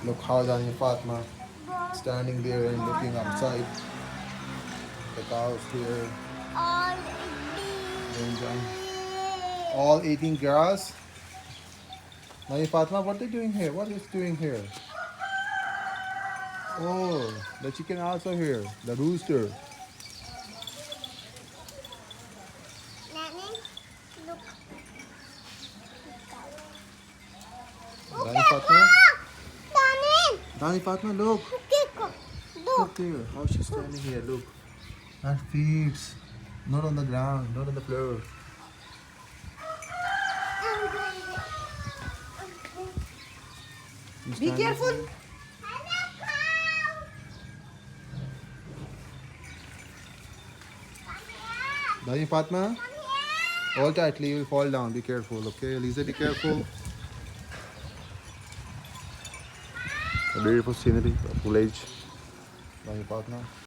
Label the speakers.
Speaker 1: Look how Dani Fatma standing there and looking outside. The cows here
Speaker 2: All
Speaker 1: enjoying, all eating grass. Dani Fatma, what are they doing here? What is doing here? Oh, the chicken also here. The rooster.
Speaker 2: Nanny, look.
Speaker 1: Dani
Speaker 2: Okay,
Speaker 1: Fatma.
Speaker 2: Nanny.
Speaker 1: Dani Fatma, look.
Speaker 2: Okay, look.
Speaker 1: Look there. How she's standing here. Look. Her feet. Not on the ground. Not on the floor. She's
Speaker 3: Be
Speaker 1: standing
Speaker 3: careful.
Speaker 1: here. Dani Fatma, hold tightly. You will fall down. Be careful. Okay, Lisa, be careful. A beautiful scenery, a village. Dani Fatma.